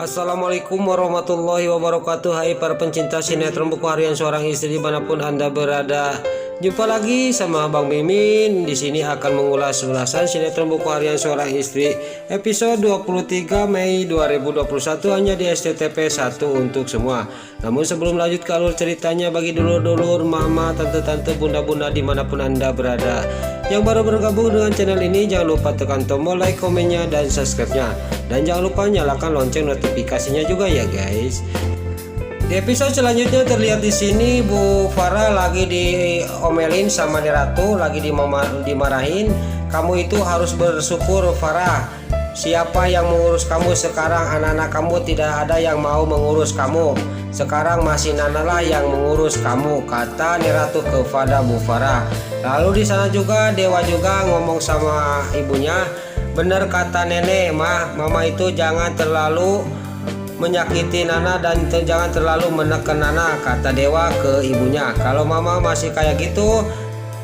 Assalamualaikum warahmatullahi wabarakatuh. Hai para pencinta sinetron Buku Harian Seorang Istri dimanapun Anda berada. Jumpa lagi sama Bang Mimin. Di sini akan mengulas ulasan sinetron Buku Harian Seorang Istri episode 23 Mei 2021 hanya di SCTV 1 untuk semua. Namun sebelum lanjut ke alur ceritanya, bagi dulur-dulur, mama, tante-tante, bunda-bunda dimanapun Anda berada yang baru bergabung dengan channel ini, jangan lupa tekan tombol like, komennya, dan subscribe-nya. Dan jangan lupa nyalakan lonceng notifikasinya juga ya guys. Di episode selanjutnya terlihat di sini Bu Farah lagi diomelin sama Ratu, lagi dimarahin. Kamu itu harus bersyukur Farah. Siapa yang mengurus kamu sekarang? Anak-anak kamu tidak ada yang mau mengurus kamu. Sekarang masih Nana lah yang mengurus kamu, kata Ratu kepada Bu Farah. Lalu di sana juga Dewa juga ngomong sama ibunya. Bener kata nenek, mama itu jangan terlalu menyakiti Nana dan jangan terlalu menekan Nana, kata Dewa ke ibunya. Kalau mama masih kayak gitu,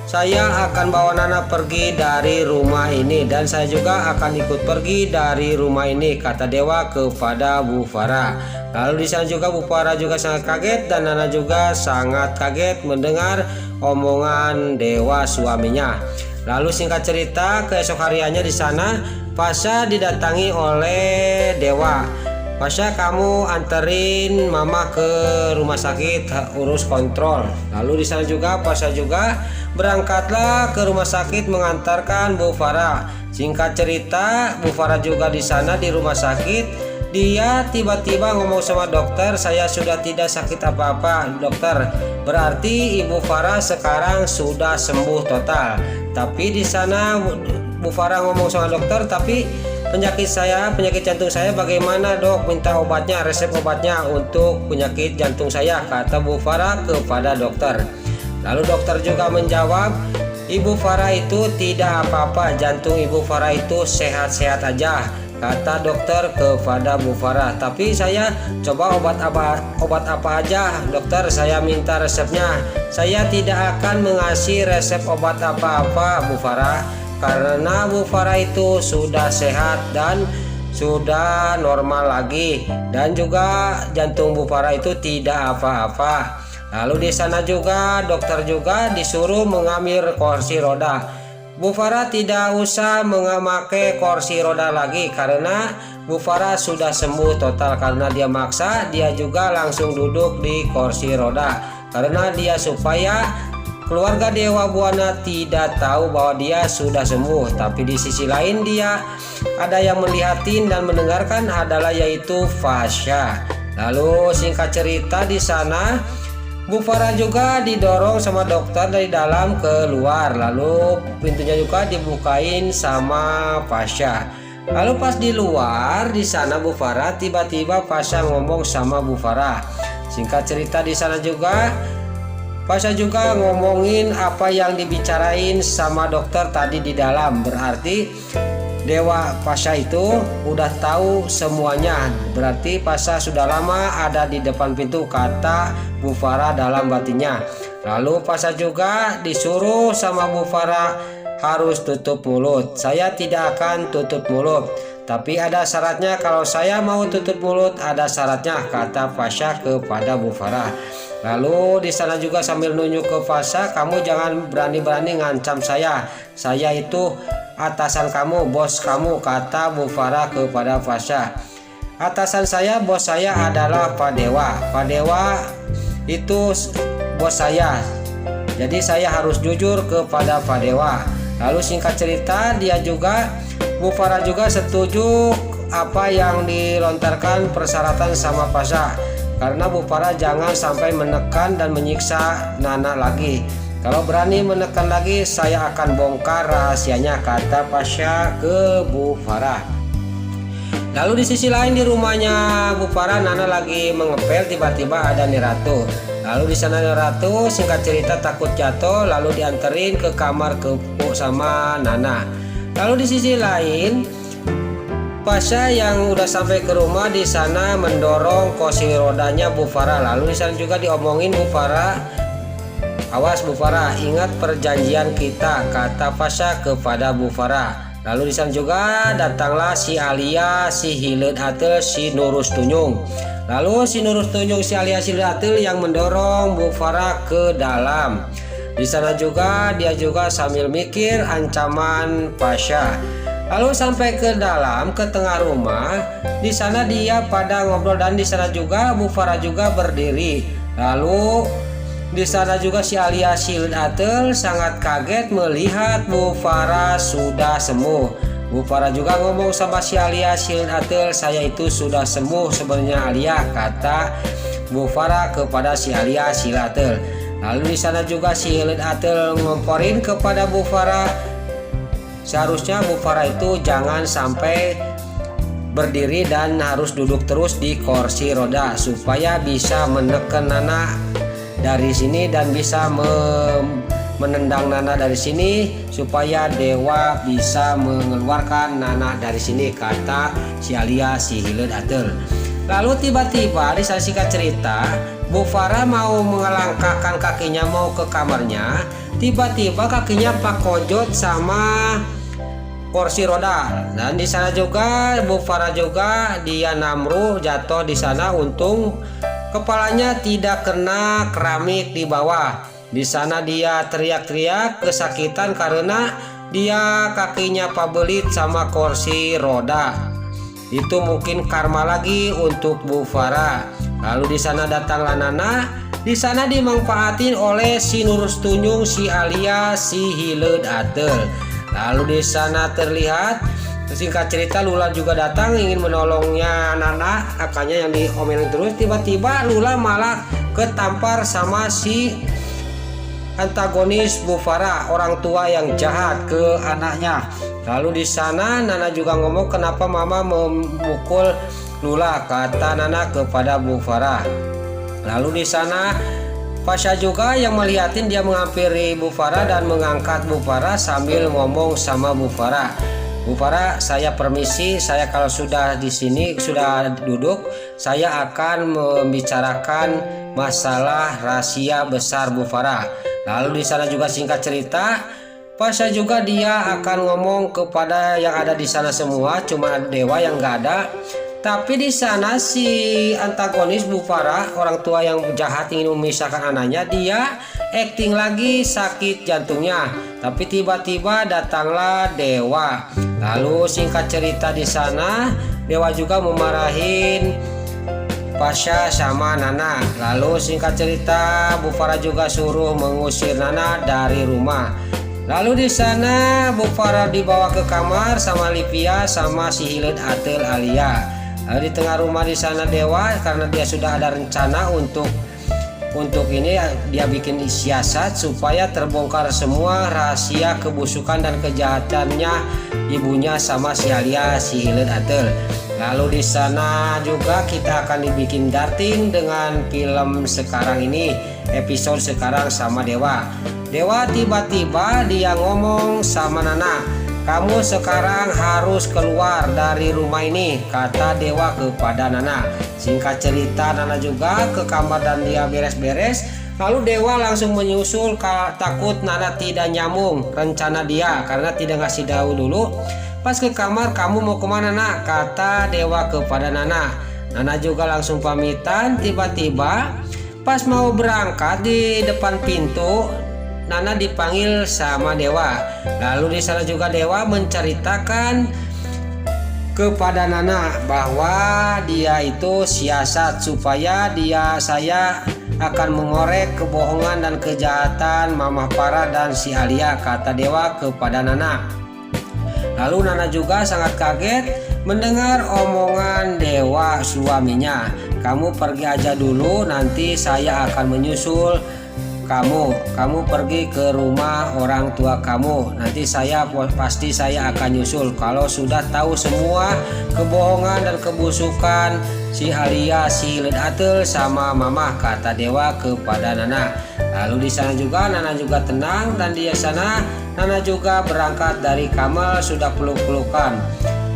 saya akan bawa Nana pergi dari rumah ini dan saya juga akan ikut pergi dari rumah ini, kata Dewa kepada Bu Farah. Lalu di sana juga Bu Farah juga sangat kaget dan Nana juga sangat kaget mendengar omongan Dewa suaminya. Lalu singkat cerita, keesok hariannya di sana Pasha didatangi oleh Dewa. Pasha, kamu anterin mama ke rumah sakit urus kontrol. Lalu di sana juga Pasha juga berangkatlah ke rumah sakit mengantarkan Bu Farah. Singkat cerita, Bu Farah juga di sana di rumah sakit. Dia tiba-tiba ngomong sama dokter, saya sudah tidak sakit apa-apa dokter. Berarti Ibu Farah sekarang sudah sembuh total. Tapi di sana Bu Farah ngomong sama dokter, tapi penyakit jantung saya bagaimana dok? Minta obatnya, resep obatnya untuk penyakit jantung saya, kata Bu Farah kepada dokter. Lalu dokter juga menjawab, Ibu Farah itu tidak apa-apa, jantung Ibu Farah itu sehat-sehat aja, kata dokter kepada Bu Farah. Tapi saya coba obat apa aja dokter, saya minta resepnya. Saya tidak akan mengasih resep obat apa-apa Bu Farah, karena Bu Farah itu sudah sehat dan sudah normal lagi, dan juga jantung Bu Farah itu tidak apa-apa. Lalu di sana juga dokter juga disuruh mengambil kursi roda. Bu Farah tidak usah memakai kursi roda lagi karena Bu Farah sudah sembuh total. Karena dia maksa, dia juga langsung duduk di kursi roda karena dia supaya keluarga Dewa Buana tidak tahu bahwa dia sudah sembuh. Tapi di sisi lain dia ada yang melihatin dan mendengarkan adalah yaitu Pasha. Lalu singkat cerita di sana Bu Farah juga didorong sama dokter dari dalam keluar. Lalu pintunya juga dibukain sama Pasha. Lalu pas di luar di sana Bu Farah, tiba-tiba Pasha ngomong sama Bu Farah. Singkat cerita di sana juga Pasha juga ngomongin apa yang dibicarain sama dokter tadi di dalam. Berarti Dewa Pasha itu udah tahu semuanya. Berarti Pasha sudah lama ada di depan pintu, kata Bu Farah dalam batinnya. Lalu Pasha juga disuruh sama Bu Farah harus tutup mulut. Saya tidak akan tutup mulut, tapi ada syaratnya. Kalau saya mau tutup mulut ada syaratnya, kata Pasha kepada Bu Farah. Lalu di sana juga sambil nunjuk ke Pasha, kamu jangan berani-berani ngancam saya. Saya itu atasan kamu, bos kamu, kata Bu Farah kepada Pasha. Atasan saya, bos saya adalah Pak Dewa. Pak Dewa itu bos saya. Jadi saya harus jujur kepada Pak Dewa. Lalu singkat cerita dia juga Bu Farah juga setuju apa yang dilontarkan persyaratan sama Pasha. Karena Bu Farah jangan sampai menekan dan menyiksa Nana lagi. Kalau berani menekan lagi, saya akan bongkar rahasianya, kata Pasha ke Bu Farah. Lalu di sisi lain di rumahnya Bu Farah, Nana lagi mengepel, tiba-tiba ada Ratu. Lalu di sana Ratu singkat cerita takut jatuh, lalu dianterin ke kamar sama Nana. Lalu di sisi lain Pasha yang udah sampai ke rumah di sana mendorong kursi rodanya Bu Farah. Lalu di sana juga diomongin Bu Farah, awas Bu Farah, ingat perjanjian kita, kata Pasha kepada Bu Farah. Lalu di sana juga datanglah si Alia, si Hileud Ateul, si Nurus Tunyung. Lalu si Nurus Tunyung, si Alia, si Hileud Ateul yang mendorong Bu Farah ke dalam. Di sana juga dia juga sambil mikir ancaman Pasha. Lalu sampai ke dalam, ke tengah rumah. Di sana dia pada ngobrol dan di sana juga Bu Farah juga berdiri. Lalu di sana juga si Alia, si Hileud Ateul sangat kaget melihat Bu Farah sudah sembuh. Bu Farah juga ngomong sama si Alia, si Hileud Ateul, saya itu sudah sembuh sebenarnya Alia, kata Bu Farah kepada si Alia, si Hileud Ateul. Lalu di sana juga si Hileud Ateul ngomporin kepada Bu Farah, seharusnya Bu Farah itu jangan sampai berdiri dan harus duduk terus di kursi roda supaya bisa menekan Nana dari sini dan bisa menendang Nana dari sini supaya dewa bisa mengeluarkan Nana dari sini, kata si Alia, si Hileud Ateul. Lalu tiba-tiba di sana singkat cerita Bu Farah mau mengelangkahkan kakinya mau ke kamarnya, tiba-tiba kakinya pakojot sama kursi roda dan di sana juga Bu Farah juga dia namruh jatuh di sana, untung kepalanya tidak kena keramik di bawah. Di sana dia teriak-teriak kesakitan karena dia kakinya pabelit sama kursi roda. Itu mungkin karma lagi untuk Bu Farah. Lalu di sana datanglah Nana. Di sana dimanfaatin oleh si Nurus Tunyung, si Alia, si Hileud Ateul. Lalu di sana terlihat singkat cerita Lula juga datang ingin menolongnya Nana, kakaknya yang diomelin terus. Tiba-tiba Lula malah ketampar sama si antagonis Bu Farah, orang tua yang jahat ke anaknya. Lalu di sana Nana juga ngomong, kenapa mama memukul Lula, kata Nana kepada Bu Farah. Lalu di sana Pasha juga yang melihatin, dia menghampiri Bu Farah dan mengangkat Bu Farah sambil ngomong sama Bu Farah, Bu Farah, saya permisi, saya kalau sudah di sini sudah duduk, saya akan membicarakan masalah rahasia besar Bu Farah. Lalu di sana juga singkat cerita, Pasha juga dia akan ngomong kepada yang ada di sana semua, cuma dewa yang nggak ada. Tapi di sana si antagonis Bu Farah, orang tua yang jahat ingin memisahkan anaknya, dia acting lagi sakit jantungnya. Tapi tiba-tiba datanglah dewa. Lalu singkat cerita di sana dewa juga memarahin Pasha sama Nana. Lalu singkat cerita Bu Farah juga suruh mengusir Nana dari rumah. Lalu di sana Bu Farah dibawa ke kamar sama Livia sama si Hileud Ateul Alia. Lalu di tengah rumah di sana dewa, karena dia sudah ada rencana untuk ini dia bikin siasat supaya terbongkar semua rahasia kebusukan dan kejahatannya ibunya sama si Alia, si Hileud Ateul. Lalu di sana juga kita akan dibikin darting dengan film sekarang ini, episode sekarang sama dewa. Dewa tiba-tiba dia ngomong sama Nana, kamu sekarang harus keluar dari rumah ini, kata dewa kepada Nana. Singkat cerita Nana juga ke kamar dan dia beres-beres. Lalu dewa langsung menyusul, takut Nana tidak nyambung rencana dia karena tidak ngasih tahu dulu. Pas ke kamar, kamu mau kemana Nak, kata dewa kepada Nana. Nana juga langsung pamitan. Tiba-tiba pas mau berangkat di depan pintu Nana dipanggil sama dewa. Lalu di sana juga dewa menceritakan kepada Nana bahwa dia itu siasat supaya saya akan mengorek kebohongan dan kejahatan Mama Farah dan si Alia, kata dewa kepada Nana. Lalu Nana juga sangat kaget mendengar omongan dewa suaminya. Kamu pergi aja dulu, nanti saya akan menyusul kamu pergi ke rumah orang tua kamu, nanti pasti saya akan nyusul kalau sudah tahu semua kebohongan dan kebusukan si Alia, si Hileud Ateul sama mama, kata dewa kepada Nana. Lalu di sana juga Nana juga tenang dan di sana Nana juga berangkat dari kamar sudah peluk-pelukan.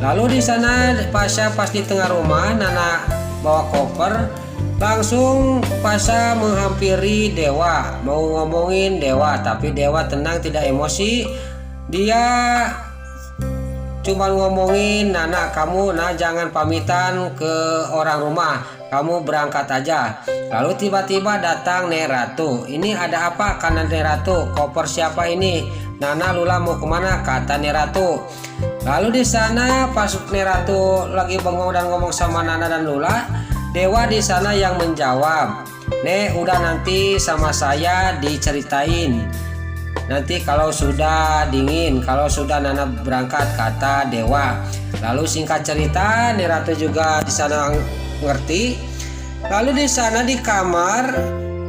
Lalu di sana Pasha pas di tengah rumah Nana bawa koper. Langsung Pasha menghampiri dewa, mau ngomongin dewa, tapi dewa tenang tidak emosi. Dia cuman ngomongin Nana kamu jangan pamitan ke orang rumah, kamu berangkat aja. Lalu tiba-tiba datang Neratu. Ini ada apa? Karena Neratu, koper siapa ini? Nana, Lula mau kemana? Kata Neratu. Lalu di sana pas Neratu lagi bengong dan ngomong sama Nana dan Lula, Dewa di sana yang menjawab, udah nanti sama saya diceritain. Nanti kalau sudah dingin, kalau sudah Nana berangkat, kata Dewa. Lalu singkat cerita, Neratu juga di sana ngerti. Lalu di sana di kamar,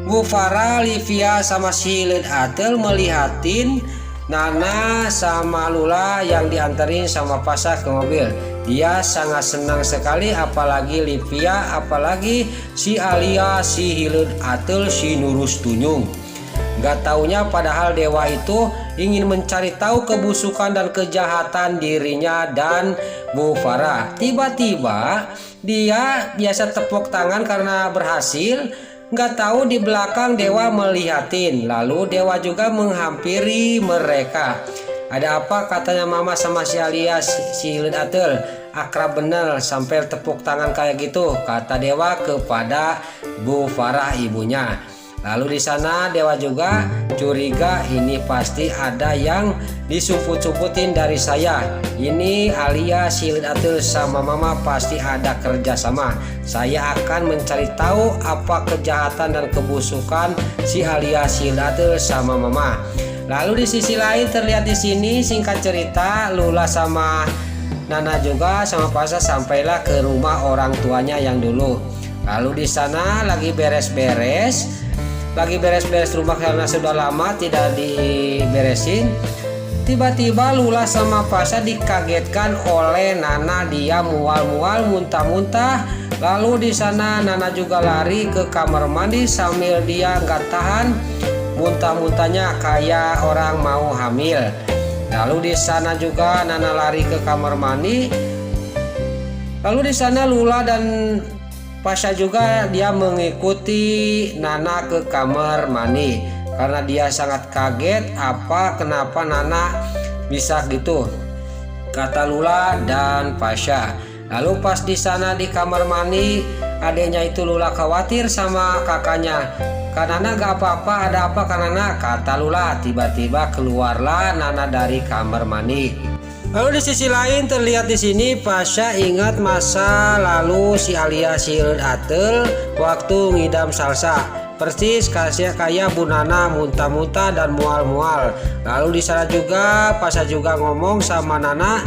Bu Farah, Livia sama si Lid Atel melihatin Nana sama Lula yang dianterin sama Pasha ke mobil. Dia sangat senang sekali, apalagi Livia, apalagi si Alia, si Hilud Atel, si Nurus Tunyung. Gak taunya padahal Dewa itu ingin mencari tahu kebusukan dan kejahatan dirinya dan Bu Farah. Tiba-tiba dia biasa tepuk tangan karena berhasil. Gak tahu di belakang Dewa melihatin. Lalu Dewa juga menghampiri mereka. Ada apa? Katanya Mama sama si Alia, si Hilud Atel. Akrab bener sampai tepuk tangan kayak gitu, kata Dewa kepada Bu Farah ibunya. Lalu di sana Dewa juga curiga ini pasti ada yang disumput-sumputin dari saya. Ini Alia, si Hilud Atel sama Mama pasti ada kerjasama. Saya akan mencari tahu apa kejahatan dan kebusukan si Alia, si Hilud Atel sama Mama. Lalu di sisi lain terlihat di sini singkat cerita Lula sama Nana juga sama Pasha sampailah ke rumah orang tuanya yang dulu. Lalu di sana lagi beres-beres rumah karena sudah lama tidak diberesin. Tiba-tiba Lula sama Pasha dikagetkan oleh Nana, dia mual-mual, muntah-muntah. Lalu di sana Nana juga lari ke kamar mandi sambil dia nggak tahan muntah-muntahnya kayak orang mau hamil. Lalu di sana juga Nana lari ke kamar mandi. Lalu di sana Lula dan Pasha juga dia mengikuti Nana ke kamar mandi karena dia sangat kaget kenapa Nana bisa gitu, kata Lula dan Pasha. Lalu pas di sana di kamar mandi, adanya itu Lula khawatir sama kakaknya. Kak Nana gak apa-apa, ada apa Kak Nana? Kata Lula. Tiba-tiba keluarlah Nana dari kamar mandi. Lalu di sisi lain terlihat di sini Pasha ingat masa lalu si Alia, si Hilud Atel waktu ngidam salsa. Persis kayak Bu Nana muntah-muntah dan mual-mual. Lalu di sana juga Pasha juga ngomong sama Nana,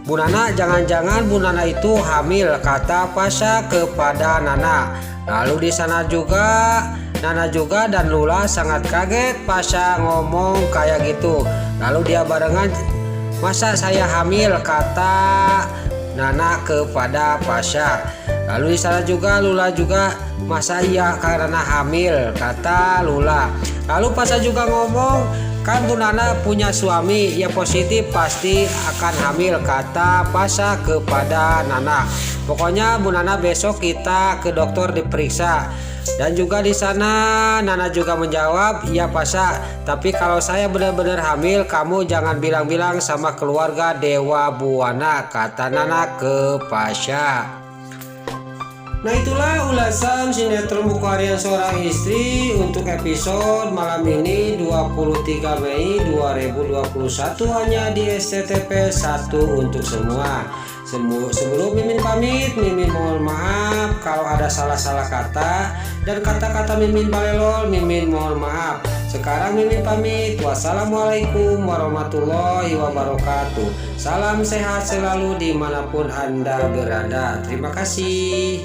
Bu Nana, jangan-jangan Bu Nana itu hamil, kata Pasha kepada Nana. Lalu di sana juga Nana juga dan Lula sangat kaget Pasha ngomong kayak gitu. Lalu dia barengan, masa saya hamil, kata Nana kepada Pasha. Lalu di sana juga Lula juga, masa iya karena hamil, kata Lula. Lalu Pasha juga ngomong, kan Bu Nana punya suami, ya positif pasti akan hamil, kata Pasha kepada Nana. Pokoknya Bu Nana besok kita ke dokter diperiksa. Dan juga di sana Nana juga menjawab, iya Pasha, tapi kalau saya benar-benar hamil kamu jangan bilang-bilang sama keluarga Dewa Buwana, kata Nana ke Pasha. Nah itulah ulasan sinetron Buku Harian Seorang Istri untuk episode malam ini 23 Mei 2021 hanya di SCTV 1 untuk semua. Sebelum Mimin pamit, Mimin mohon maaf kalau ada salah-salah kata dan kata-kata Mimin balelol, Mimin mohon maaf. Sekarang Mimin pamit. Wassalamualaikum warahmatullahi wabarakatuh. Salam sehat selalu dimanapun Anda berada. Terima kasih.